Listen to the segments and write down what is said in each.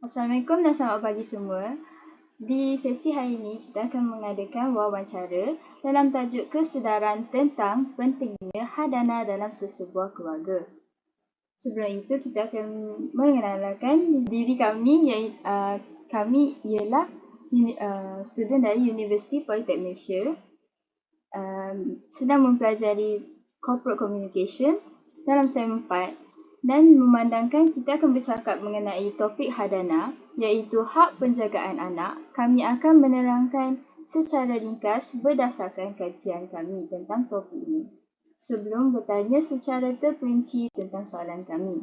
Assalamualaikum dan selamat pagi semua. Di sesi hari ini, kita akan mengadakan wawancara dalam tajuk kesedaran tentang pentingnya hadana dalam sesebuah keluarga. Sebelum itu, kita akan mengenalkan diri kami, iaitu kami ialah student dari Universiti Politeknik Malaysia, sedang mempelajari Corporate Communications dalam sem 4 dan memandangkan kita akan bercakap mengenai topik hadana iaitu hak penjagaan anak. Kami akan menerangkan secara ringkas berdasarkan kajian kami tentang topik ini sebelum bertanya secara terperinci tentang soalan kami.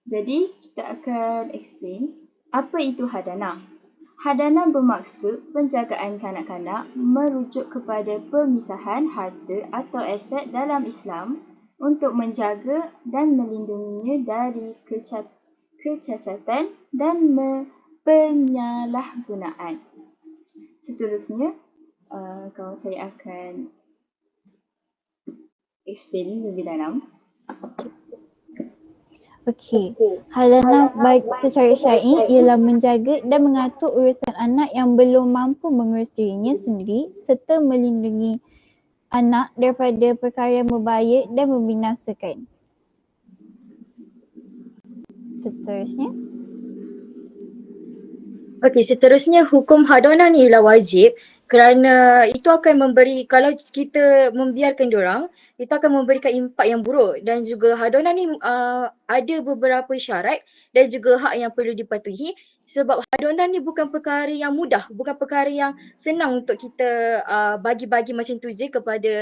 Jadi, kita akan explain apa itu hadana. Hadana bermaksud penjagaan kanak-kanak merujuk kepada pemisahan harta atau aset dalam Islam untuk menjaga dan melindunginya dari kecacatan dan penyalahgunaan. Seterusnya, kalau saya akan explain lebih dalam. Okey, hadana baik secara syar'i ialah menjaga dan mengatur urusan anak yang belum mampu mengurus dirinya sendiri serta melindungi anak daripada perkara yang berbahaya dan membinasakan. Seterusnya. Okey, seterusnya hukum hadanah ni ialah wajib kerana itu akan memberi, kalau kita membiarkan diorang, itu akan memberikan impak yang buruk dan juga hadanah ni ada beberapa syarat dan juga hak yang perlu dipatuhi sebab hadanah ni bukan perkara yang mudah, bukan perkara yang senang untuk kita bagi-bagi macam tu je kepada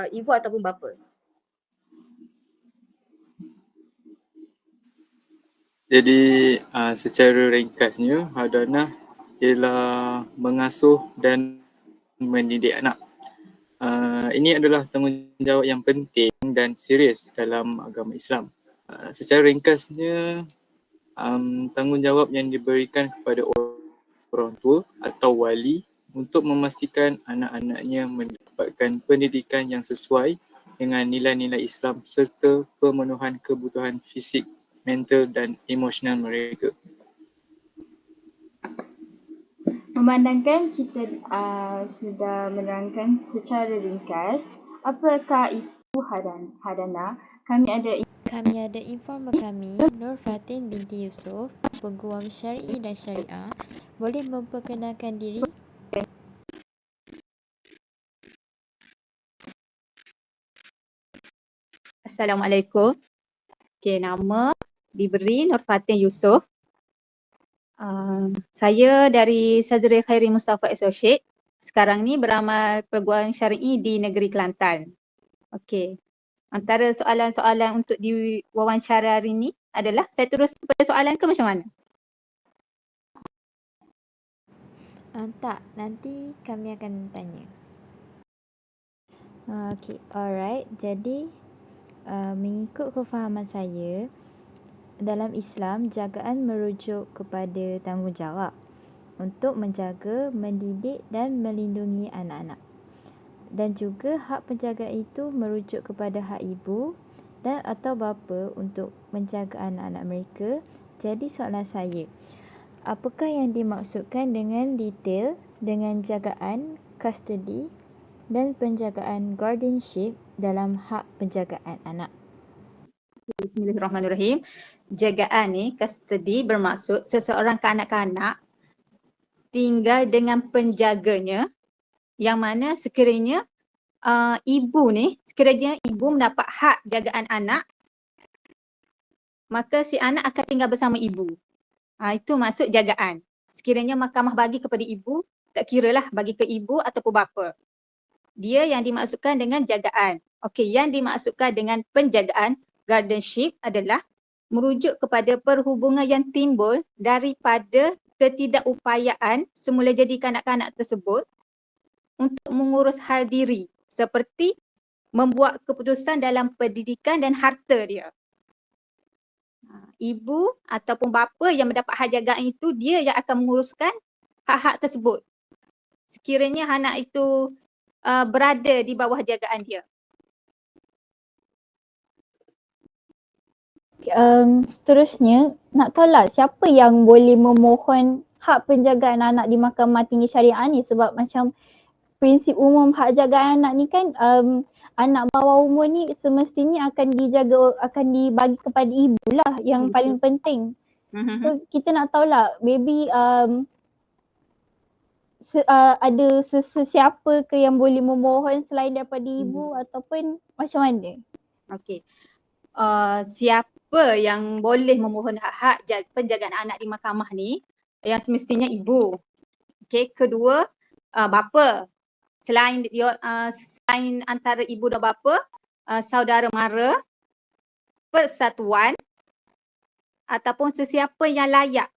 ibu ataupun bapa. Jadi secara ringkasnya, hadanah ialah mengasuh dan mendidik anak. Ini adalah tanggungjawab yang penting dan serius dalam agama Islam. Secara ringkasnya, tanggungjawab yang diberikan kepada orang tua atau wali untuk memastikan anak-anaknya mendapatkan pendidikan yang sesuai dengan nilai-nilai Islam serta pemenuhan kebutuhan fisik, mental dan emosional mereka. Memandangkan kita sudah menerangkan secara ringkas apakah itu hadana, kami ada informer kami, Nur Fatin binti Yusof, peguam syar'i dan syariah. Boleh memperkenalkan diri? Assalamualaikum. Okey, nama diberi Nur Fatin Yusof. Saya dari Sazri Khairi Mustafa Associate. Sekarang ni beramal perguruan syar'i di negeri Kelantan. Okey. Antara soalan-soalan untuk diwawancara hari ni adalah, saya terus pada soalan ke macam mana? Tak, nanti kami akan tanya. Okey, alright. Jadi, mengikut kefahaman saya, dalam Islam, jagaan merujuk kepada tanggungjawab untuk menjaga, mendidik dan melindungi anak-anak. Dan juga hak penjagaan itu merujuk kepada hak ibu dan atau bapa untuk menjaga anak-anak mereka. Jadi soalan saya, apakah yang dimaksudkan dengan detail dengan jagaan, custody dan penjagaan guardianship dalam hak penjagaan anak? Bismillahirrahmanirrahim. Jagaan ni, custody, bermaksud seseorang kanak-kanak tinggal dengan penjaganya yang mana sekiranya ibu mendapat hak jagaan anak, maka si anak akan tinggal bersama ibu. Itu maksud jagaan. Sekiranya mahkamah bagi kepada ibu, tak kiralah bagi ke ibu ataupun bapa. Dia yang dimaksudkan dengan jagaan. Okey, yang dimaksudkan dengan penjagaan, guardianship, adalah merujuk kepada perhubungan yang timbul daripada ketidakupayaan semula jadi kanak-kanak tersebut untuk mengurus hal diri seperti membuat keputusan dalam pendidikan dan harta dia. Ibu ataupun bapa yang mendapat hak jagaan itu, dia yang akan menguruskan hak-hak tersebut sekiranya anak itu berada di bawah jagaan dia. Seterusnya nak tahu lah siapa yang boleh memohon hak penjagaan anak di Mahkamah Tinggi Syariah ni, sebab macam prinsip umum hak jagaan anak ni kan anak bawah umur ni semestinya akan dijaga, akan dibagi kepada ibu lah yang paling penting. So kita nak tahu lah maybe ada sesiapa ke yang boleh memohon selain daripada ibu ataupun macam mana? Okey. Siapa yang boleh memohon hak-hak penjagaan anak di mahkamah ni? Yang semestinya ibu. Okey, kedua bapa. Selain selain antara ibu dan bapa, saudara mara, persatuan ataupun sesiapa yang layak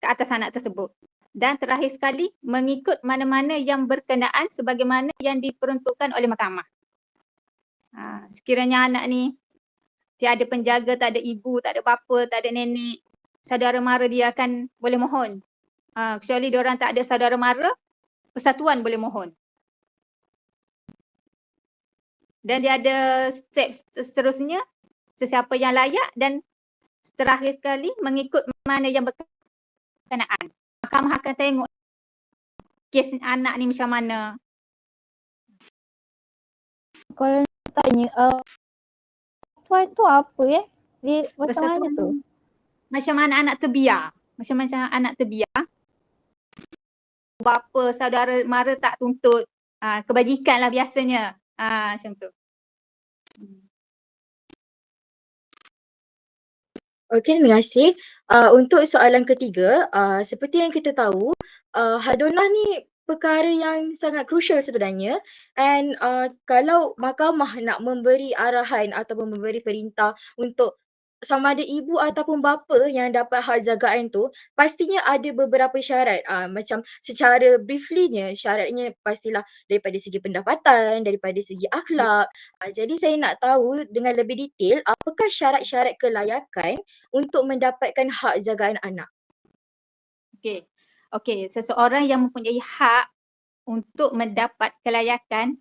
ke atas anak tersebut. Dan terakhir sekali, mengikut mana-mana yang berkenaan sebagaimana yang diperuntukkan oleh mahkamah. Sekiranya anak ni tiada penjaga, tak ada ibu, tak ada bapa, tak ada nenek, saudara mara dia akan boleh mohon. Kecuali diorang tak ada saudara mara, persatuan boleh mohon. Dan dia ada step seterusnya, sesiapa yang layak, dan terakhir kali mengikut mana yang berkenaan. Mahkamah akan tengok kes anak ni macam mana. Kalau nak tanya, tuan tu apa dia macam Persatuan mana tu? Macam anak-anak terbiar. Macam anak terbiar. Bapa, saudara mara tak tuntut. Kebajikan lah biasanya. Macam tu. Okey, terima kasih. Untuk soalan ketiga, seperti yang kita tahu, hadonah ni perkara yang sangat crucial sebenarnya, and kalau mahkamah nak memberi arahan ataupun memberi perintah untuk sama ada ibu ataupun bapa yang dapat hak jagaan tu, pastinya ada beberapa syarat. Macam secara briefly-nya, syaratnya pastilah daripada segi pendapatan, daripada segi akhlak. Jadi saya nak tahu dengan lebih detail, apakah syarat-syarat kelayakan untuk mendapatkan hak jagaan anak? Okey, seseorang yang mempunyai hak untuk mendapat kelayakan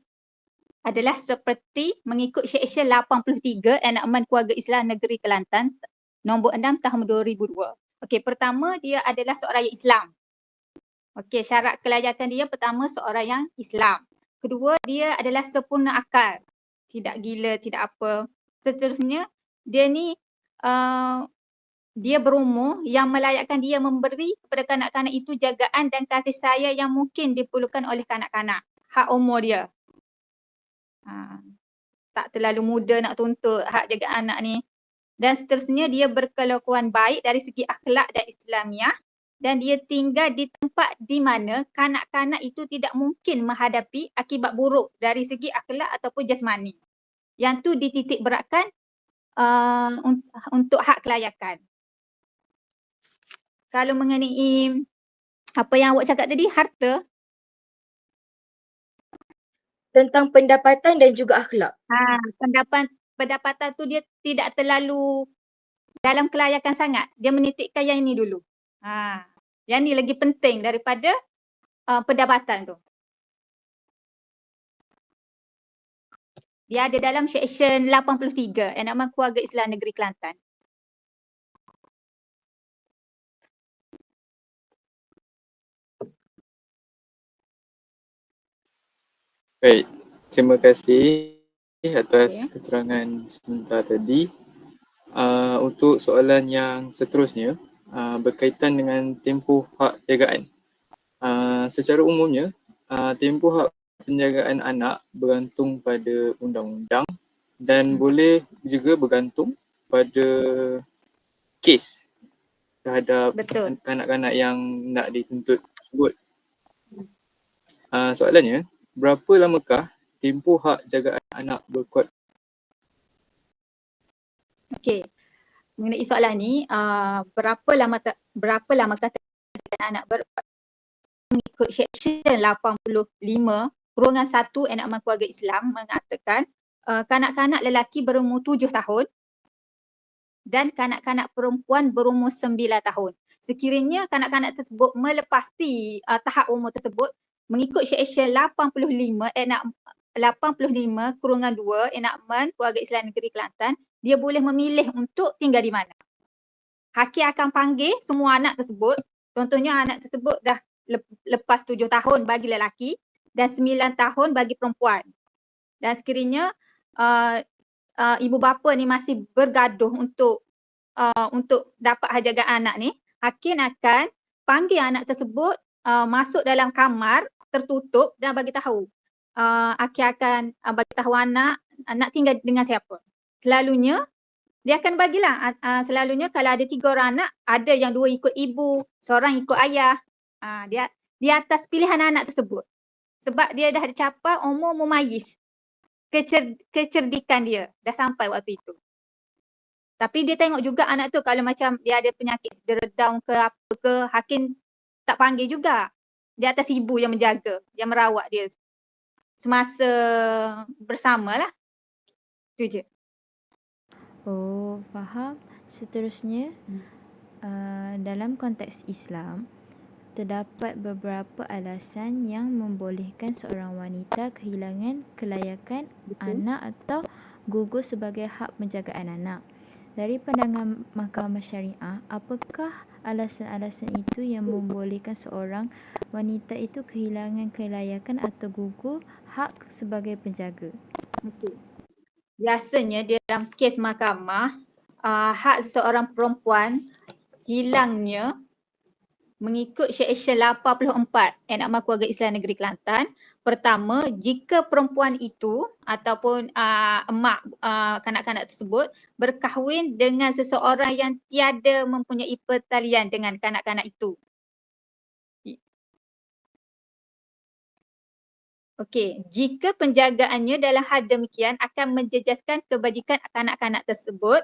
adalah seperti mengikut Seksyen 83 Enakmen Keluarga Islam Negeri Kelantan nombor 6 tahun 2002. Okey, pertama dia adalah seorang yang Islam. Okey, syarat kelayakan dia pertama seorang yang Islam. Kedua, dia adalah sempurna akal. Tidak gila, tidak apa. Seterusnya, dia ni dia berumur yang melayakkan dia memberi kepada kanak-kanak itu jagaan dan kasih sayang yang mungkin diperlukan oleh kanak-kanak. Hak umur dia. Tak terlalu muda nak tuntut hak jagaan anak ni. Dan seterusnya dia berkelakuan baik dari segi akhlak dan Islamiah, dan dia tinggal di tempat di mana kanak-kanak itu tidak mungkin menghadapi akibat buruk dari segi akhlak ataupun jasmani. Yang tu dititik beratkan untuk hak kelayakan. Kalau mengenai apa yang awak cakap tadi, harta. Tentang pendapatan dan juga akhlak. Pendapatan tu dia tidak terlalu dalam kelayakan sangat. Dia menitikkan yang ini dulu. Yang ni lagi penting daripada pendapatan tu. Dia ada dalam Seksyen 83 Enakmen Keluarga Islam Negeri Kelantan. Baik, terima kasih atas keterangan sebentar tadi. Untuk soalan yang seterusnya berkaitan dengan tempoh hak jagaan. Secara umumnya, tempoh hak penjagaan anak bergantung pada undang-undang dan boleh juga bergantung pada kes terhadap kanak-kanak yang nak dituntut tersebut. Soalannya, berapa lamakah tempoh hak jagaan anak berkuat? Okey. Mengenai soalan ni, berapa lamakah jagaan anak berkuat? Mengikut Seksyen 85/1 Enakmen Keluarga Islam mengatakan kanak-kanak lelaki berumur 7 tahun dan kanak-kanak perempuan berumur 9 tahun. Sekiranya kanak-kanak tersebut melepasi tahap umur tersebut, mengikut Seksyen 85 85/2 Enakmen Keluarga Islam Negeri Kelantan, dia boleh memilih untuk tinggal di mana. Hakim akan panggil semua anak tersebut. Contohnya anak tersebut dah lepas 7 tahun bagi lelaki dan 9 tahun bagi perempuan. Dan sekiranya ibu bapa ni masih bergaduh untuk dapat hak jagaan anak ni, hakim akan panggil anak tersebut masuk dalam kamar tertutup dan bagi tahu. Hakim akan bagi tahu anak tinggal dengan siapa. Selalunya dia akan bagilah selalunya kalau ada 3 orang anak, ada yang 2 ikut ibu, seorang ikut ayah. Dia di atas pilihan anak tersebut. Sebab dia dah capai umur mumayyiz. Kecerdikan dia dah sampai waktu itu. Tapi dia tengok juga anak tu kalau macam dia ada penyakit cedera down ke apa ke, hakim tak panggil juga. Di atas ibu yang menjaga, yang merawat dia semasa bersamalah. Itu je. Oh, faham. Seterusnya, dalam konteks Islam, terdapat beberapa alasan yang membolehkan seorang wanita kehilangan kelayakan anak atau gugur sebagai hak penjagaan anak. Dari pandangan Mahkamah Syariah, apakah alasan-alasan itu yang membolehkan seorang wanita itu kehilangan kelayakan atau gugur hak sebagai penjaga? Okey. Biasanya dalam kes mahkamah, hak seorang perempuan hilangnya mengikut Seksyen 84 Enakmen Keluarga Islam Negeri Kelantan. Pertama, jika perempuan itu ataupun emak kanak-kanak tersebut berkahwin dengan seseorang yang tiada mempunyai pertalian dengan kanak-kanak itu. Okey, jika penjagaannya dalam hal demikian akan menjejaskan kebajikan kanak-kanak tersebut,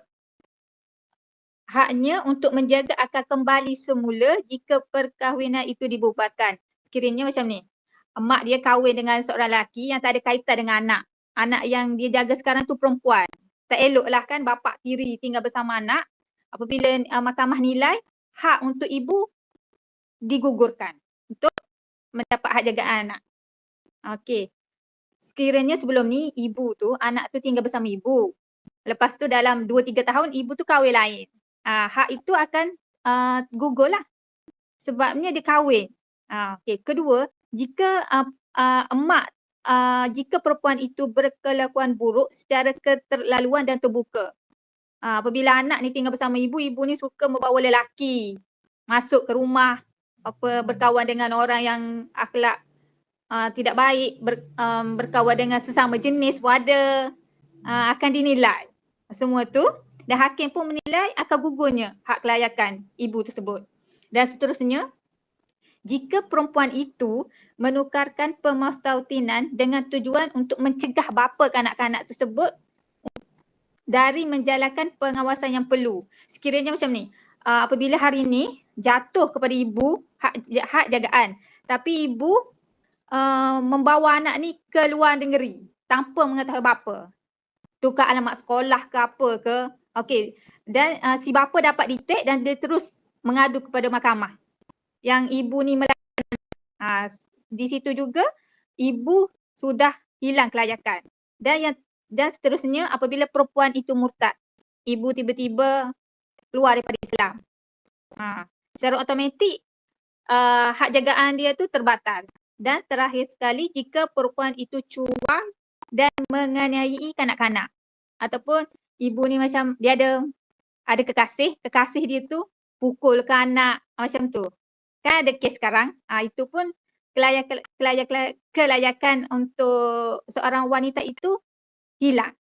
haknya untuk menjaga akan kembali semula jika perkahwinan itu dibubarkan. Sekiranya macam ni, emak dia kahwin dengan seorang lelaki yang tak ada kaitan dengan anak. Anak yang dia jaga sekarang tu perempuan. Tak eloklah kan bapa tiri tinggal bersama anak. Apabila mahkamah nilai, hak untuk ibu digugurkan untuk mendapat hak jagaan anak. Okey. Sekiranya sebelum ni ibu tu, anak tu tinggal bersama ibu. Lepas tu dalam 2-3 tahun ibu tu kahwin lain. Hak itu akan gugur lah. Sebabnya dia kahwin. Okey. Kedua, jika emak, jika perempuan itu berkelakuan buruk secara keterlaluan dan terbuka. Apabila anak ni tinggal bersama ibu, ibu ni suka membawa lelaki masuk ke rumah, berkawan dengan orang yang akhlak tidak baik, berkawan dengan sesama jenis pun ada, akan dinilai. Semua tu dan hakim pun menilai akan gugurnya hak kelayakan ibu tersebut. Dan seterusnya, jika perempuan itu menukarkan pemastautinan dengan tujuan untuk mencegah bapa kanak-kanak tersebut dari menjalankan pengawasan yang perlu. Sekiranya macam ni, apabila hari ni jatuh kepada ibu hak jagaan, tapi ibu membawa anak ni ke luar negeri tanpa mengetahui bapa. Tukar alamat sekolah ke apa ke. Okey. Dan si bapa dapat detek dan dia terus mengadu kepada mahkamah. Yang ibu ni melakukan. Di situ juga ibu sudah hilang kelayakan. Dan seterusnya apabila perempuan itu murtad. Ibu tiba-tiba keluar daripada Islam. Secara automatik hak jagaan dia tu terbatal. Dan terakhir sekali, jika perempuan itu curang dan menganiayai kanak-kanak. Ataupun ibu ni macam dia ada kekasih dia tu pukul ke anak macam tu. Kan ada kes sekarang, itu pun kelayakan untuk seorang wanita itu hilang.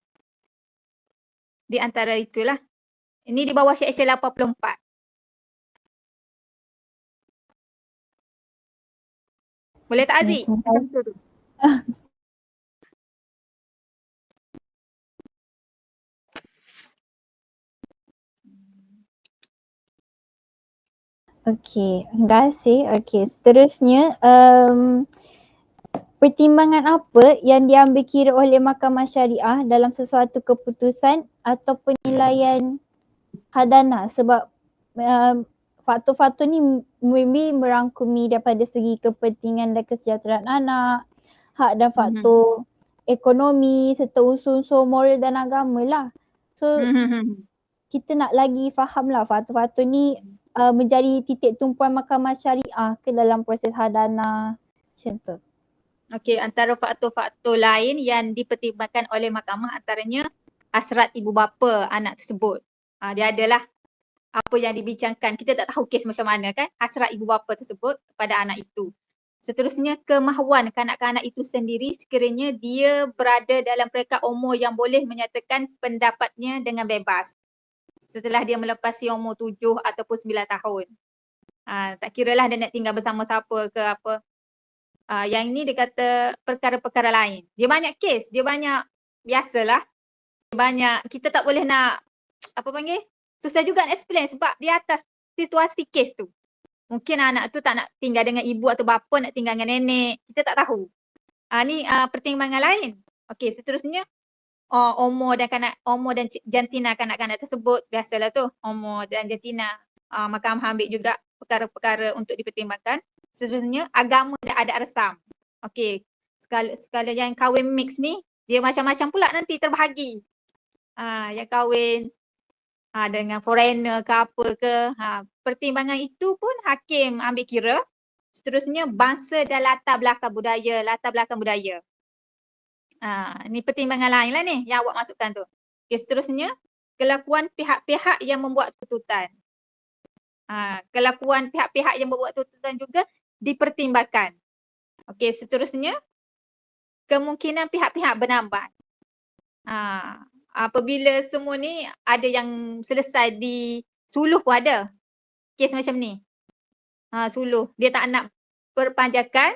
Di antara itulah. Ini di bawah Seksyen 84. Boleh tak Aziz? Okey, terima kasih. Okey, seterusnya pertimbangan apa yang diambil kira oleh Mahkamah Syariah dalam sesuatu keputusan atau penilaian hadanah, sebab faktor-faktor ni maybe merangkumi daripada segi kepentingan dan kesejahteraan anak, hak dan faktor ekonomi serta unsur-unsur moral dan agama lah. So Hmm. kita nak lagi faham lah faktor-faktor ni menjadi titik tumpuan mahkamah syariah ke dalam proses hadana macam tu. Okey, antara faktor-faktor lain yang dipertimbangkan oleh mahkamah antaranya hasrat ibu bapa anak tersebut. Dia adalah apa yang dibincangkan. Kita tak tahu kes macam mana kan, hasrat ibu bapa tersebut kepada anak itu. Seterusnya, kemahuan kanak-kanak itu sendiri sekiranya dia berada dalam peringkat umur yang boleh menyatakan pendapatnya dengan bebas setelah dia melepasi umur 7 ataupun 9 tahun. Tak kiralah dia nak tinggal bersama siapa ke apa. Yang ini dia kata perkara-perkara lain. Dia banyak kes, dia banyak, biasalah. Dia banyak, kita tak boleh nak, apa panggil, susah juga nak explain sebab di atas situasi kes tu. Mungkin anak tu tak nak tinggal dengan ibu atau bapa, nak tinggal dengan nenek. Kita tak tahu. Ni pertimbangan lain. Okey, seterusnya umur dan jantina kanak-kanak tersebut, biasalah tu, umur dan jantina. Mahkamah ambil juga perkara-perkara untuk dipertimbangkan. Seterusnya, agama dan adat resam. Okey, sekala yang kahwin mix ni, dia macam-macam pula nanti terbahagi. Yang kahwin dengan foreigner ke apa ke. Pertimbangan itu pun hakim ambil kira. Seterusnya, bangsa dan latar belakang budaya. Ni pertimbangan lain lah ni yang awak masukkan tu. Okay, seterusnya, kelakuan pihak-pihak yang membuat tuntutan. Kelakuan pihak-pihak yang membuat tuntutan juga dipertimbangkan. Okey, seterusnya, kemungkinan pihak-pihak bernambat. Apabila semua ni ada yang selesai di suluh pun ada. Kes macam ni. Suluh. Dia tak nak perpanjangkan.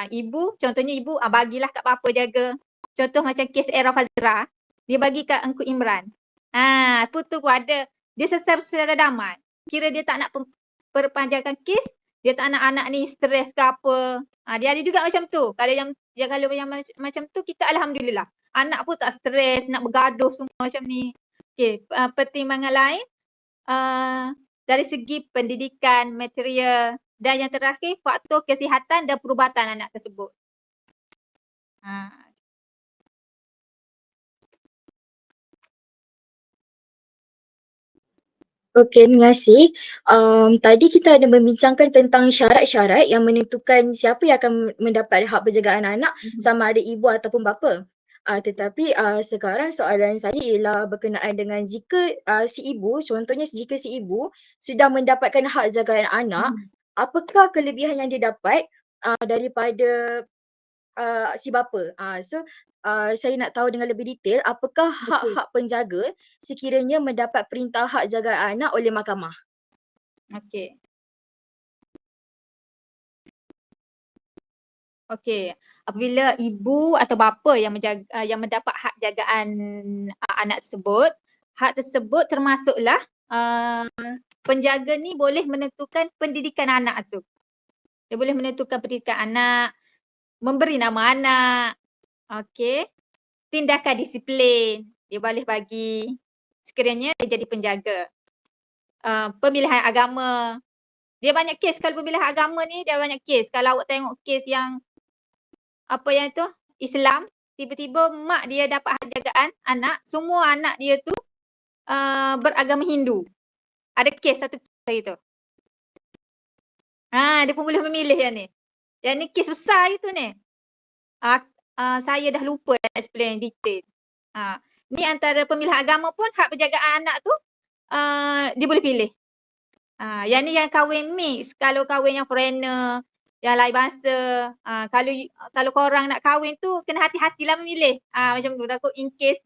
Ibu, contohnya ibu bagilah kat bapa jaga. Contoh macam kes Era Fazira. Dia bagi kat Engku Imran. Putu pun ada. Dia selesai secara damai. Kira dia tak nak perpanjangkan kes. Dia tak nak anak ni stres ke apa. Dia ada juga macam tu. Kalau yang macam tu, kita alhamdulillah. Anak pun tak stres, nak bergaduh semua macam ni. Okay, pertimbangan lain dari segi pendidikan, material dan yang terakhir faktor kesihatan dan perubatan anak tersebut. Okey, terima kasih. Tadi kita ada membincangkan tentang syarat-syarat yang menentukan siapa yang akan mendapat hak penjagaan anak, sama ada ibu ataupun bapa. Tetapi sekarang soalan saya ialah berkenaan dengan jika si ibu, contohnya jika si ibu sudah mendapatkan hak jagaan anak, apakah kelebihan yang dia dapat daripada si bapa? Saya nak tahu dengan lebih detail, apakah hak-hak penjaga sekiranya mendapat perintah hak jagaan anak oleh mahkamah? Okey, apabila ibu atau bapa yang mendapat hak jagaan anak tersebut, hak tersebut termasuklah penjaga ni boleh menentukan pendidikan anak tu. Dia boleh menentukan pendidikan anak, memberi nama anak, tindakan disiplin, dia boleh bagi sekiranya dia jadi penjaga. Pemilihan agama, dia banyak kes. Kalau pemilihan agama ni dia banyak kes. Kalau awak tengok kes yang apa yang tu, Islam, tiba-tiba mak dia dapat hak jagaan anak, semua anak dia tu beragama Hindu. Ada kes satu kes itu. Dia pun boleh memilih yang ni. Yang ni kes besar itu ni. Saya dah lupa nak explain detail. Ni antara pemilihan agama pun hak penjagaan anak tu dia boleh pilih. Yang ni yang kahwin mix. Kalau kahwin yang foreigner, yang lain bangsa, kalau korang nak kahwin tu kena hati-hatilah memilih. Macam tu, takut in case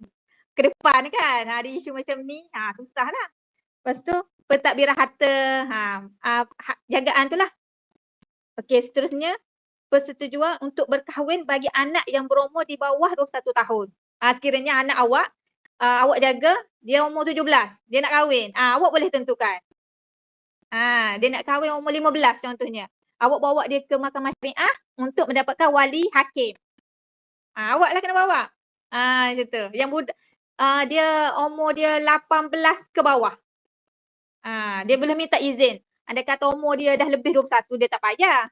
ke depan kan ada isu macam ni, susah lah. Lepas tu pentadbiran harta, hak jagaan tu lah. Okey, seterusnya persetujuan untuk berkahwin bagi anak yang berumur di bawah 21 tahun. Sekiranya anak awak jaga, dia umur 17, dia nak kahwin. Awak boleh tentukan. Dia nak kahwin umur 15 contohnya. Awak bawa dia ke mahkamah syariah untuk mendapatkan wali hakim. Awak lah kena bawa. Macam tu. Yang budak, dia umur dia 18 ke bawah. Dia boleh minta izin. Anda kata umur dia dah lebih 21, dia tak payah.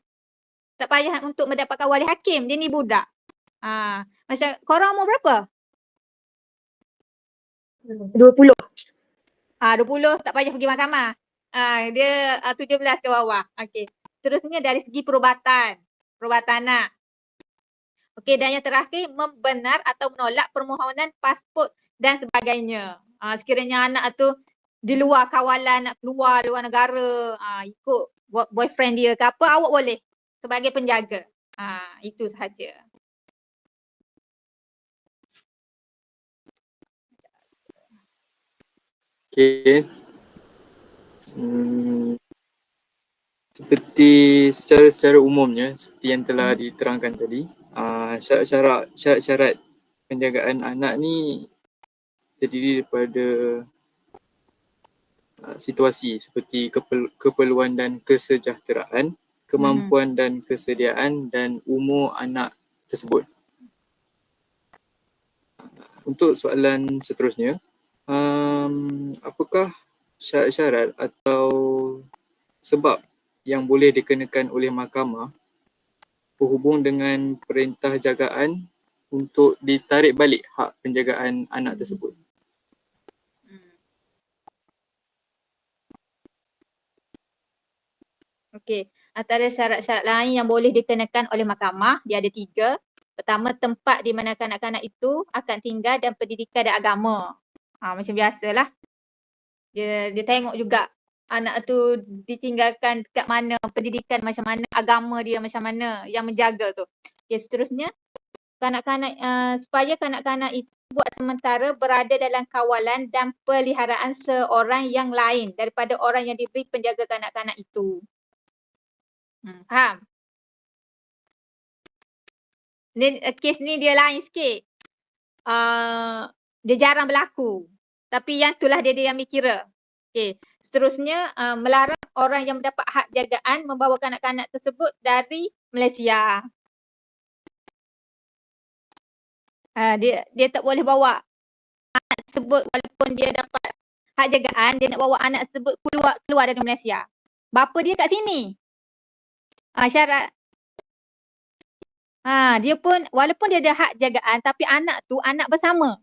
Tak payah untuk mendapatkan wali hakim. Dia ni budak. Macam korang umur berapa? 20. 20 tak payah pergi mahkamah. Dia 17 ke bawah. Okey. Seterusnya dari segi perubatan anak. Okey, dan yang terakhir membenar atau menolak permohonan pasport dan sebagainya. Sekiranya anak tu di luar kawalan, nak keluar luar negara, ikut boyfriend dia ke apa, awak boleh sebagai penjaga. Itu sahaja. Okey. Seperti secara umumnya, seperti yang telah diterangkan tadi, syarat-syarat penjagaan anak ni terdiri daripada situasi seperti keperluan dan kesejahteraan, kemampuan dan kesediaan dan umur anak tersebut. Untuk soalan seterusnya, apakah syarat-syarat atau sebab yang boleh dikenakan oleh mahkamah berhubung dengan perintah jagaan untuk ditarik balik hak penjagaan anak tersebut? Okey, antara syarat-syarat lain yang boleh dikenakan oleh mahkamah, dia ada 3. Pertama, tempat di mana kanak-kanak itu akan tinggal dan pendidikan dan agama. Macam biasalah. Dia tengok juga anak tu ditinggalkan dekat mana, pendidikan macam mana, agama dia macam mana yang menjaga tu. Okey, seterusnya kanak-kanak supaya kanak-kanak itu buat sementara berada dalam kawalan dan peliharaan seorang yang lain daripada orang yang diberi penjaga kanak-kanak itu. Faham? Ni kes ni dia lain sikit. Dia jarang berlaku. Tapi yang itulah dia ambil kira. Okey. Seterusnya melarang orang yang mendapat hak jagaan membawa kanak-kanak tersebut dari Malaysia. Dia tak boleh bawa anak tersebut walaupun dia dapat hak jagaan, dia nak bawa anak tersebut keluar dari Malaysia. Bapa dia kat sini. Syarat. Dia pun walaupun dia ada hak jagaan tapi anak tu anak bersama.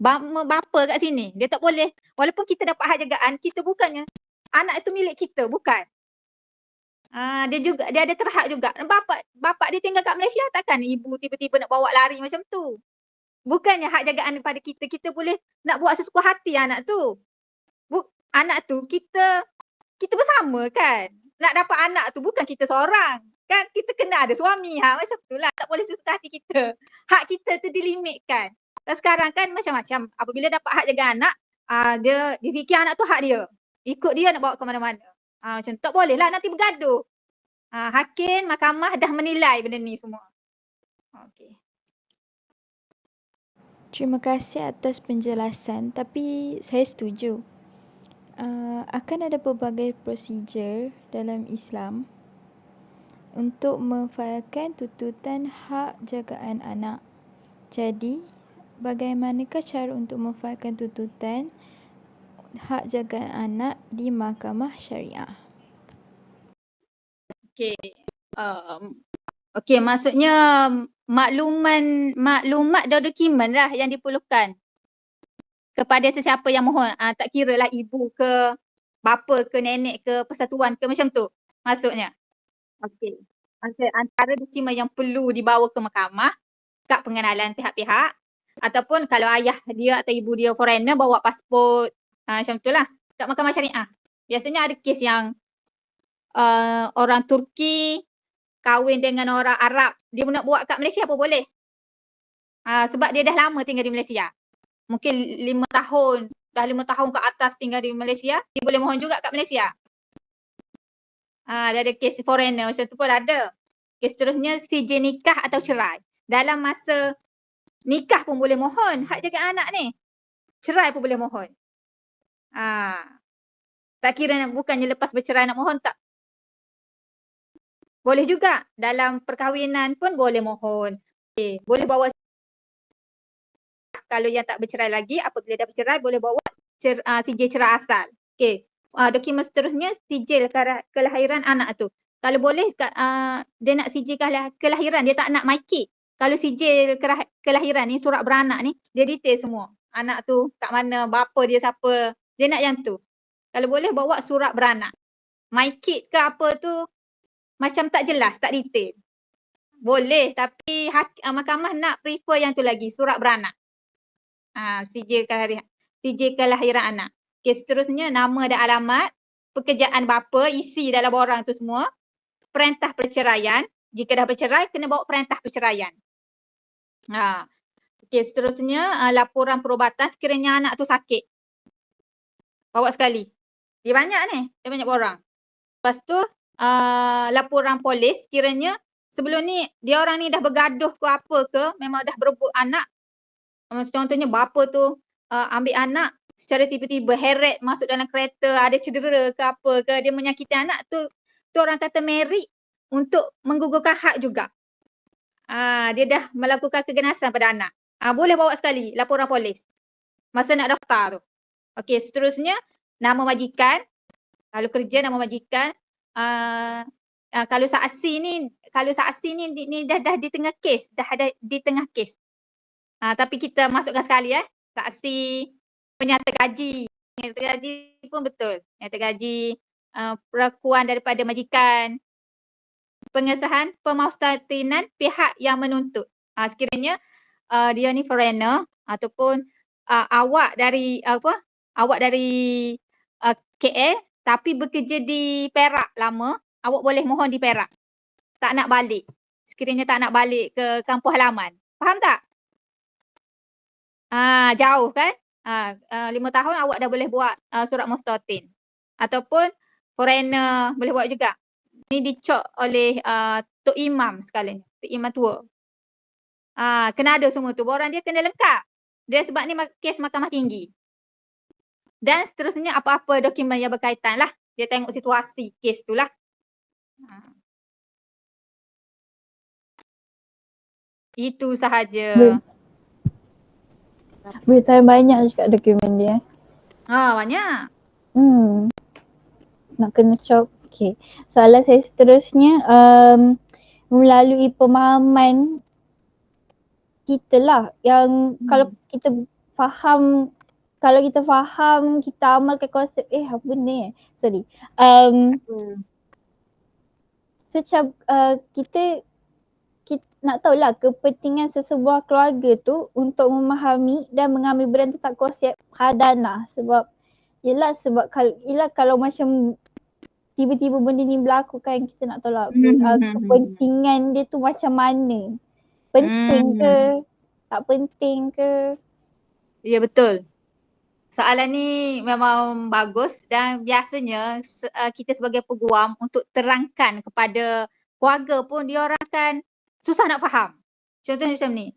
Bapa kat sini. Dia tak boleh. Walaupun kita dapat hak jagaan, kita bukannya anak itu milik kita, bukan. Dia ada terhak juga. Bapa dia tinggal kat Malaysia, takkan ibu tiba-tiba nak bawa lari macam tu. Bukannya hak jagaan daripada kita. Kita boleh nak buat sesuka hati anak tu. Anak tu kita bersama kan. Nak dapat anak tu bukan kita seorang. Kan kita kena ada suami. Macam tu lah. Tak boleh sesuka hati kita. Hak kita tu dilimitkan. Dan sekarang kan macam-macam. Apabila dapat hak jaga anak, dia fikir anak tu hak dia. Ikut dia nak bawa ke mana-mana. Macam tu. Tak boleh lah nanti bergaduh. Hakim, mahkamah dah menilai benda ni semua. Okey. Terima kasih atas penjelasan, tapi saya setuju. Akan ada pelbagai prosedur dalam Islam untuk memfailkan tuntutan hak jagaan anak. Jadi, bagaimanakah cara untuk memfailkan tuntutan hak jagaan anak di mahkamah syariah? Okey. Okey, maksudnya maklumat dan dokumen lah yang diperlukan kepada sesiapa yang mohon. Tak kira lah ibu ke, bapa ke, nenek ke, persatuan ke, macam tu maksudnya. Okey. Antara dokumen yang perlu dibawa ke mahkamah, kad pengenalan pihak-pihak, ataupun kalau ayah dia atau ibu dia foreigner bawa pasport, macam tu lah, kat mahkamah syariah. Biasanya ada kes yang orang Turki kahwin dengan orang Arab, dia nak buat kat Malaysia pun boleh. Sebab dia dah lama tinggal di Malaysia. Mungkin 5 tahun, dah 5 tahun ke atas tinggal di Malaysia, dia boleh mohon juga kat Malaysia. Dia ada kes foreigner macam tu pun ada. Kes seterusnya sijil nikah atau cerai. Dalam masa nikah pun boleh mohon hak jaga anak ni. Cerai pun boleh mohon. Tak kira bukannya lepas bercerai nak mohon, tak. Boleh juga. Dalam perkahwinan pun boleh mohon. Boleh bawa, kalau yang tak bercerai lagi, apabila dah bercerai boleh bawa sijil cerai asal. Dokumen seterusnya sijil kelahiran anak tu. Kalau boleh dia nak sijil kelahiran, dia tak nak my kid. kalau sijil kelahiran ni, surat beranak ni, dia detail semua. Anak tu kat mana, bapa dia siapa. Dia nak yang tu. Kalau boleh bawa surat beranak. My kid ke apa tu macam tak jelas, tak detail. Boleh, tapi mahkamah nak prefer yang tu lagi, surat beranak. Sijil kelahiran anak. Okey, seterusnya nama dan alamat, pekerjaan bapa, isi dalam borang tu semua. Perintah perceraian, jika dah bercerai kena bawa perintah perceraian. Okey, seterusnya laporan perubatan sekiranya anak tu sakit. Bawa sekali. Dia banyak ni, dia banyak borang. Lepas tu laporan polis kiranya sebelum ni dia orang ni dah bergaduh ke apa ke, memang dah berebut anak. Contohnya bapa tu ambil anak secara tiba-tiba, heret masuk dalam kereta, ada cedera ke apa ke, dia menyakiti anak tu orang kata merit untuk menggugurkan hak juga. Dia dah melakukan keganasan pada anak. Boleh bawa sekali laporan polis masa nak daftar tu. Okey, seterusnya nama majikan. Kalau kerja nama majikan. Kalau saksi ni dah di tengah kes, dah ada di tengah kes. Tapi kita masukkan sekali saksi penyata gaji. Penyata gaji pun betul. Penyata gaji, perakuan daripada majikan, pengesahan pemaustatinan pihak yang menuntut. Sekiranya dia ni foreigner ataupun awak dari KL tapi bekerja di Perak lama, awak boleh mohon di Perak. Tak nak balik. Sekiranya tak nak balik ke kampung halaman. Faham tak? Jauh kan? 5 tahun awak dah boleh buat surat mustatin. Ataupun foreigner boleh buat juga. Ni dicok oleh Tok Imam sekalian. Tok Imam tua. Kena ada semua tu. Borang dia kena lengkap. Dia sebab ni kes mahkamah tinggi. Dan seterusnya apa-apa dokumen yang berkaitan lah. Dia tengok situasi kes tu lah. Itu sahaja. Beritahu banyak juga dokumen dia. Banyak. Nak kena chop. Okay. Soalan saya seterusnya, melalui pemahaman kita lah yang kalau kita faham, kita amalkan konsep apa ni sorry. Kita nak tahulah kepentingan sesebuah keluarga tu untuk memahami dan mengambil beran tentang konsep hadanah. Sebab kalau macam tiba-tiba benda ni berlaku kan, kita nak tahulah kepentingan dia tu macam mana. Penting ke? Tak penting ke? Ya, betul. Soalan ni memang bagus dan biasanya kita sebagai peguam untuk terangkan kepada keluarga pun dia orang kan susah nak faham. Contohnya macam ni.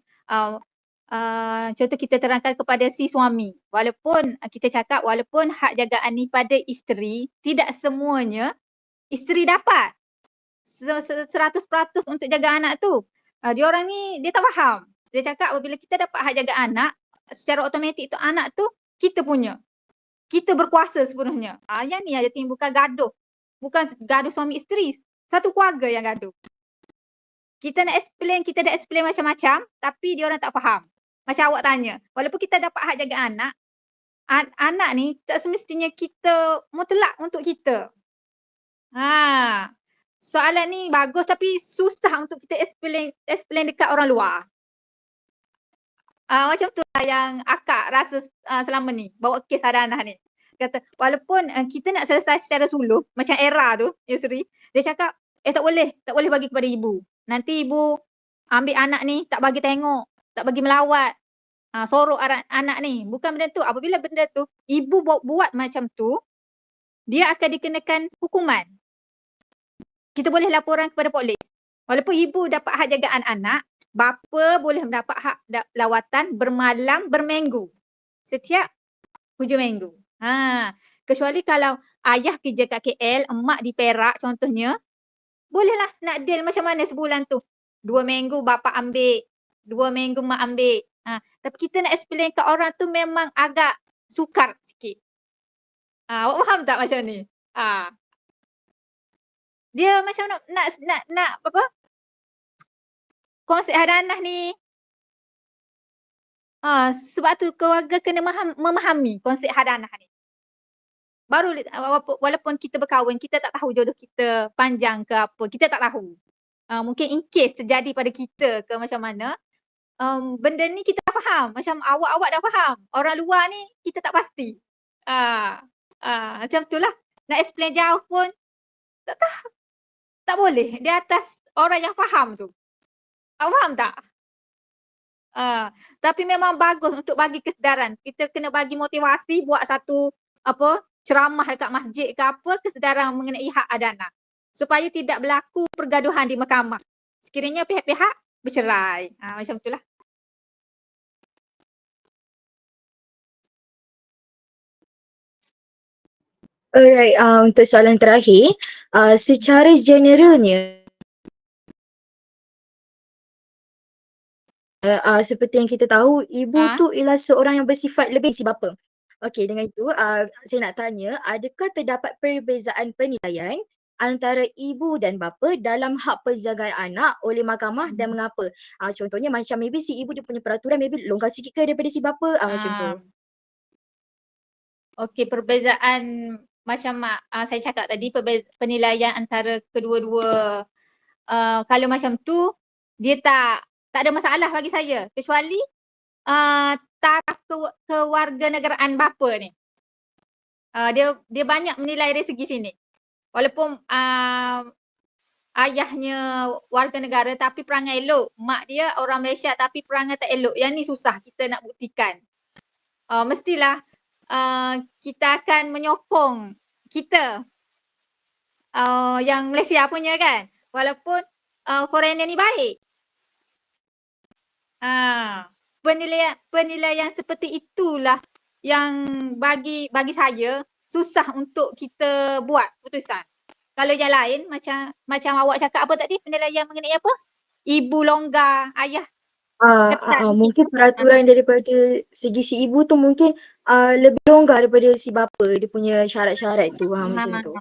Contoh kita terangkan kepada si suami. Walaupun kita cakap walaupun hak jagaan ni pada isteri, tidak semuanya isteri dapat 100% untuk jaga anak tu. Dia orang ni dia tak faham. Dia cakap apabila kita dapat hak jaga anak, secara automatik tu anak tu kita punya. Kita berkuasa sepenuhnya. Yang ni aja timbulkan gaduh. Bukan gaduh suami isteri. Satu keluarga yang gaduh. Kita dah explain macam-macam tapi dia orang tak faham. Macam awak tanya. Walaupun kita dapat hak jaga anak, anak ni tak semestinya kita mutlak untuk kita. Soalan ni bagus tapi susah untuk kita explain dekat orang luar. Macam tu lah yang akak rasa selama ni, bawa kes hadanah ni. Kata, walaupun kita nak selesai secara suluh, macam era tu, Yusri, dia cakap, tak boleh bagi kepada ibu. Nanti ibu ambil anak ni, tak bagi tengok, tak bagi melawat, sorok anak ni. Bukan benda tu, apabila benda tu, ibu buat macam tu, dia akan dikenakan hukuman. Kita boleh laporan kepada polis. Walaupun ibu dapat hak jagaan anak, bapa boleh mendapat hak lawatan bermalam berminggu. Setiap hujung minggu. Kecuali kalau ayah kerja kat KL, emak di Perak contohnya, bolehlah nak deal macam mana sebulan tu. 2 minggu bapa ambil, 2 minggu mak ambil. Tapi kita nak explain kat orang tu memang agak sukar sikit. Awak faham tak macam ni? Dia macam nak apa? konsep hadanah ni. Sebab tu keluarga kena memahami konsep hadanah ni. Baru walaupun kita berkahwin, kita tak tahu jodoh kita panjang ke apa, kita tak tahu. Mungkin in case terjadi pada kita ke macam mana, benda ni kita tak faham. Macam awak dah faham. Orang luar ni kita tak pasti. Macam tu lah. Nak explain jauh pun tak boleh. Di atas orang yang faham tu. Awak faham tak? Tapi memang bagus untuk bagi kesedaran. Kita kena bagi motivasi buat satu ceramah dekat masjid ke apa, kesedaran mengenai hak hadanah. Supaya tidak berlaku pergaduhan di mahkamah. Sekiranya pihak-pihak bercerai. Macam itulah. Alright, untuk soalan terakhir, secara generalnya seperti yang kita tahu, ibu tu ialah seorang yang bersifat lebih si bapa. Okey, dengan itu saya nak tanya, adakah terdapat perbezaan penilaian antara ibu dan bapa dalam hak penjagaan anak oleh mahkamah dan mengapa? Contohnya macam maybe si ibu dia punya peraturan maybe longgar sikit ke daripada si bapa, macam tu. Okey, perbezaan macam saya cakap tadi, penilaian antara kedua-dua, kalau macam tu dia tak ada masalah bagi saya, kecuali taraf kewarganegaraan bapa ni. Dia banyak menilai dari segi sini. Walaupun ayahnya warga negara tapi perangai elok, mak dia orang Malaysia tapi perangai tak elok. Yang ni susah kita nak buktikan. Mestilah kita akan menyokong kita yang Malaysia punya kan, walaupun foreigner ni baik. Penilaian seperti itulah yang bagi saya susah untuk kita buat keputusan. Kalau yang lain macam awak cakap apa tadi, penilaian mengenai apa? Ibu longgar, ayah mungkin peraturan daripada segi si ibu tu mungkin lebih longgar daripada si bapa, dia punya syarat-syarat tu, macam tu.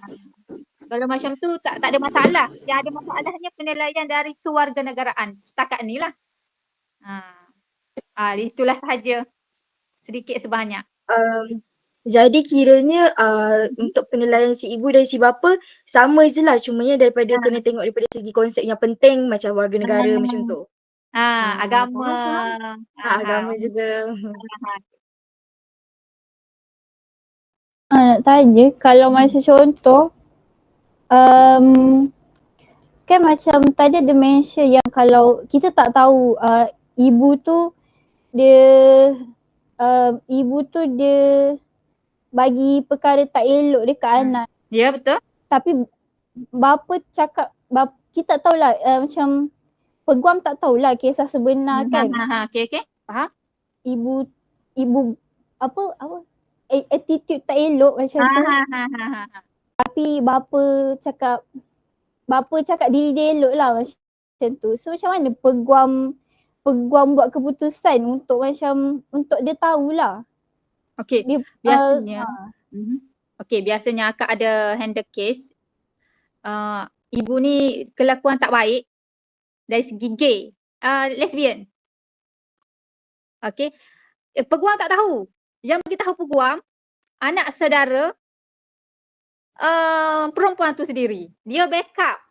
Kalau macam tu tak ada masalah. Yang ada masalahnya penilaian dari kewarganegaraan setakat ni lah. Itulah sahaja, sedikit sebanyak. Jadi kiranya untuk penilaian si ibu dan si bapa sama je lah, cumanya daripada kena tengok daripada segi konsep yang penting macam warga negara macam tu. Agama. Agama juga. Nak tanya, kalau macam contoh, kan macam tadi ada mention yang kalau kita tak tahu ibu tu dia bagi perkara tak elok dekat anak. Ya, betul. Tapi bapa cakap, kita tak tahulah macam peguam tak tahulah kisah sebenar kan. Okey, faham. Ibu apa attitude tak elok macam tu. Tapi bapa cakap diri dia elok lah macam tu. So macam mana peguam buat keputusan untuk dia tahulah. Okey, biasanya biasanya akak ada handle case ibu ni kelakuan tak baik dari segi gay, lesbian. Okey, peguam tak tahu. Yang bagi tahu peguam, anak saudara perempuan tu sendiri. Dia backup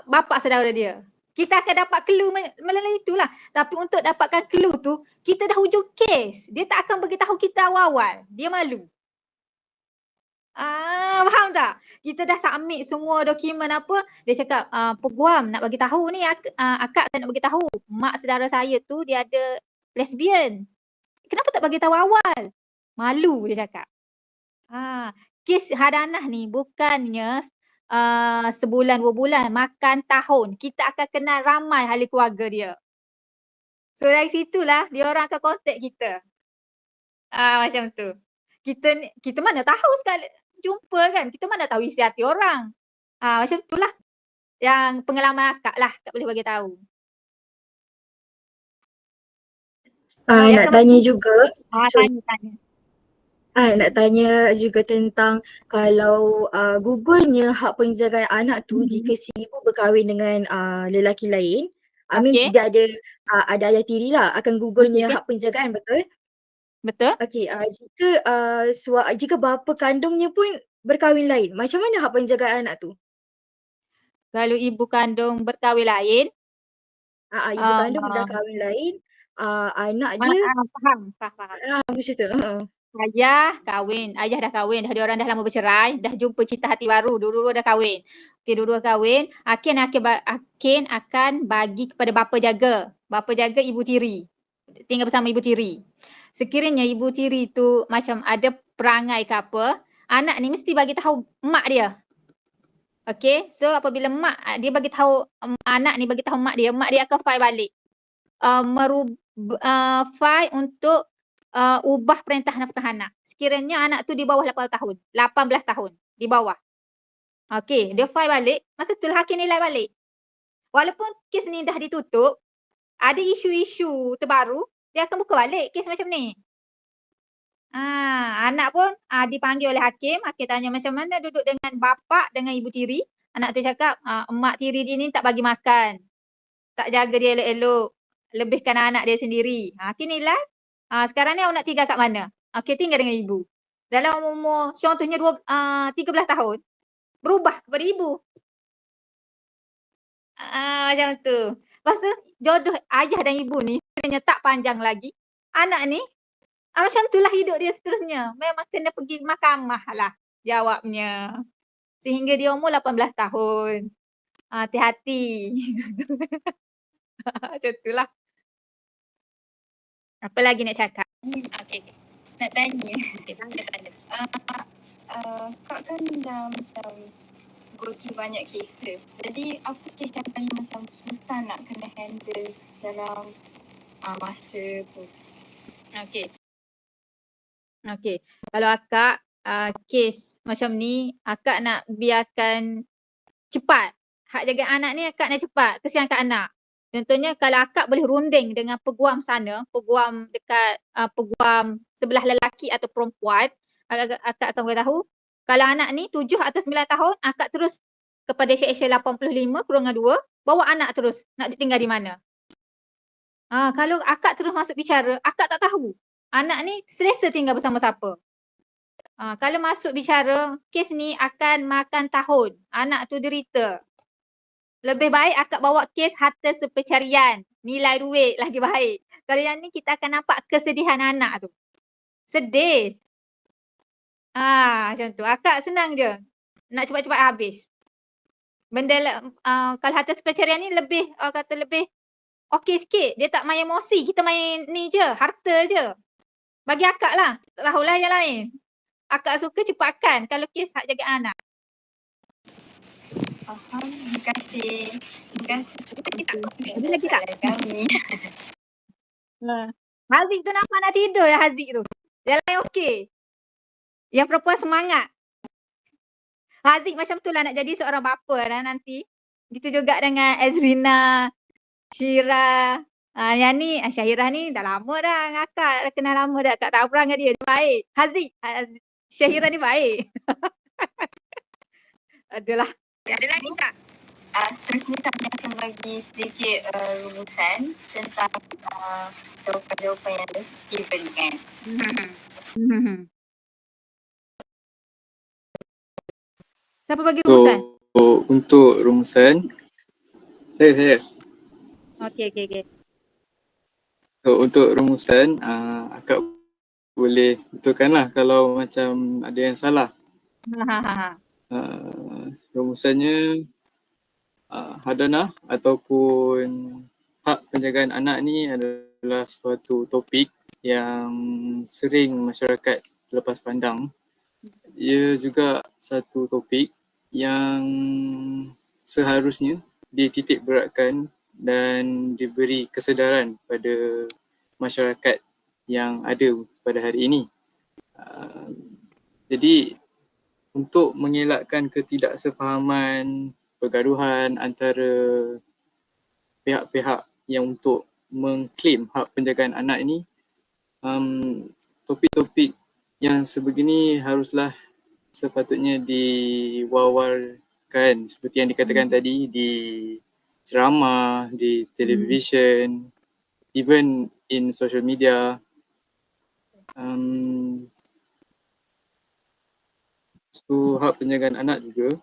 bapa saudara dia. Kita akan dapat clue melalui itulah. Tapi untuk dapatkan clue tu, kita dah hujung kes. Dia tak akan beritahu kita awal-awal. Dia malu. Faham tak? Kita dah submit semua dokumen apa, dia cakap peguam nak bagi tahu ni, akak tak nak bagi tahu. Mak saudara saya tu dia ada lesbian. Kenapa tak bagi tahu awal? Malu dia cakap. Kes hadanah ni bukannya sebulan, 2 bulan, makan tahun. Kita akan kenal ramai ahli keluarga dia. So dari situlah dia orang akan kontak kita. Macam tu. Kita mana tahu sekali jumpa kan. Kita mana tahu isi hati orang. Macam itulah. Yang pengalaman akak lah, tak boleh bagi tahu. Nak tanya juga. Tanya. Nak tanya juga tentang kalau gugurnya hak penjagaan anak tu jika si ibu berkahwin dengan lelaki lain, means Okey. dia ada ayah tiri lah, akan gugurnya Okey. hak penjagaan, betul? Betul. Okey, jika bapa kandungnya pun berkahwin lain, macam mana hak penjagaan anak tu? Kalau ibu kandung berkahwin lain, Ibu uh, kandung dah kahwin lain, anak dia faham. macam tu. Ayah dah kahwin, dah diorang dah lama bercerai, dah jumpa cinta hati baru, dua-dua dah kahwin. Okey, dua-dua kahwin, Akin akan bagi kepada bapa jaga. Bapa jaga ibu tiri. Tinggal bersama ibu tiri. Sekiranya ibu tiri tu macam ada perangai ke apa, anak ni mesti bagi tahu mak dia. Okey, so apabila dia bagi tahu anak ni bagi tahu mak dia akan file balik. File untuk ubah perintah nafkah anak. Sekiranya anak tu di bawah 18 tahun, di bawah. Okey, dia file balik, masa tu hakim nilai balik. Walaupun kes ni dah ditutup, ada isu-isu terbaru, dia akan buka balik kes macam ni. Anak pun dipanggil oleh hakim tanya macam mana duduk dengan bapa dengan ibu tiri. Anak tu cakap, emak tiri dia ni tak bagi makan, tak jaga dia elok-elok, lebihkan anak dia sendiri. Hakim nilai, sekarang ni awak nak tinggal kat mana? Okey, tinggal dengan ibu. Dalam umur contohnya 13 tahun, berubah kepada ibu. Macam tu. Lepas tu jodoh ayah dan ibu ni sebenarnya tak panjang lagi. Anak ni macam itulah hidup dia seterusnya. Memang kena pergi mahkamah lah jawabnya. Sehingga dia umur 18 tahun. Hati-hati. Macam itulah. Apa lagi nak cakap? Okey. Nak tanya. Kak kan dah macam go through banyak cases. Jadi apa kes yang paling macam susah nak kena handle dalam masa tu? Okey. Kalau akak kes macam ni, akak nak biarkan cepat. Hak jaga anak ni akak nak cepat. Kesian kat anak. Contohnya kalau akak boleh runding dengan peguam sana, peguam dekat peguam sebelah lelaki atau perempuan, akak akan beritahu. Kalau anak ni 7 atau 9 tahun, akak terus kepada Seksyen 85 kurungan 2, bawa anak terus nak ditinggal di mana. Kalau akak terus masuk bicara, akak tak tahu anak ni selesa tinggal bersama siapa. Kalau masuk bicara, kes ni akan makan tahun. Anak tu derita. Lebih baik akak bawa kes harta sepercarian. Nilai duit lagi baik. Kalau yang ni kita akan nampak kesedihan anak tu. Sedih. Macam tu. Akak senang je. Nak cepat-cepat habis. Benda kalau harta sepercarian ni lebih lebih okey sikit. Dia tak main emosi. Kita main ni je. Harta je. Bagi akak lah. Tak tahulah yang lain. Akak suka cepatkan kalau kes hak jaga anak. Faham. Terima kasih. Ada lagi tak? Kami. Haziq tu nampak nak tidur ya Haziq tu. Yang lain okey. Yang perempuan semangat. Haziq macam tu lah nak jadi seorang bapa lah nanti. Gitu juga dengan Azrina, Syira. Yang ni Syahirah ni dah lama dah dengan akak. Dah kenal lama dah. Akak tak perang dengan dia. Dia baik. Haziq. Syahirah ni baik. Adalah. Ada lagi tak? Seterusnya kami akan bagi sedikit rumusan tentang jawapan-jawapan yang dah diberikan. Siapa bagi rumusan? So, untuk rumusan, saya. Okey. So, untuk rumusan, akak boleh betulkanlah kalau macam ada yang salah. Rumusannya hadanah ataupun hak penjagaan anak ni adalah suatu topik yang sering masyarakat terlepas pandang. Ia juga satu topik yang seharusnya dititik beratkan dan diberi kesedaran pada masyarakat yang ada pada hari ini. Jadi untuk mengelakkan ketidaksefahaman, pergaduhan antara pihak-pihak yang untuk mengklaim hak penjagaan anak ini, topik-topik yang sebegini haruslah sepatutnya diwawarkan seperti yang dikatakan tadi di ceramah, di television, even in social media. So hak penjagaan anak juga,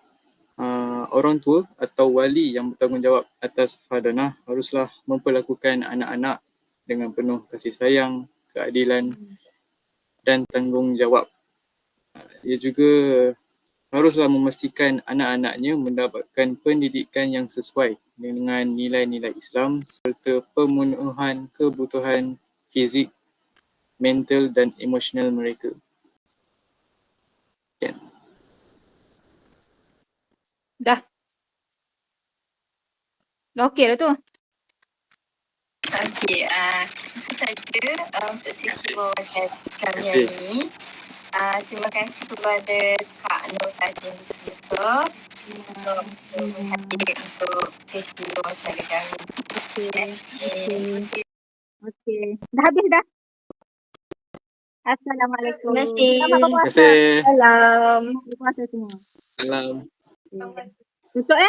orang tua atau wali yang bertanggungjawab atas hadanah haruslah memperlakukan anak-anak dengan penuh kasih sayang, keadilan dan tanggungjawab. Ia juga haruslah memastikan anak-anaknya mendapatkan pendidikan yang sesuai dengan nilai-nilai Islam serta pemenuhan kebutuhan fizik, mental dan emosional mereka. Dah. Dah okey dah tu. Okey, itu saja untuk sesi wawancara kami Terima hari kasih. ini. Terima kasih kepada Kak Nur Tajin Yusof untuk hadir untuk sesi wawancara kami. Terima kasih. Okey. Dah habis dah. Assalamualaikum. Terima kasih. Selamat Terima berpuasa. kasih. Salam. Berpuasa semua. Salam. Tutup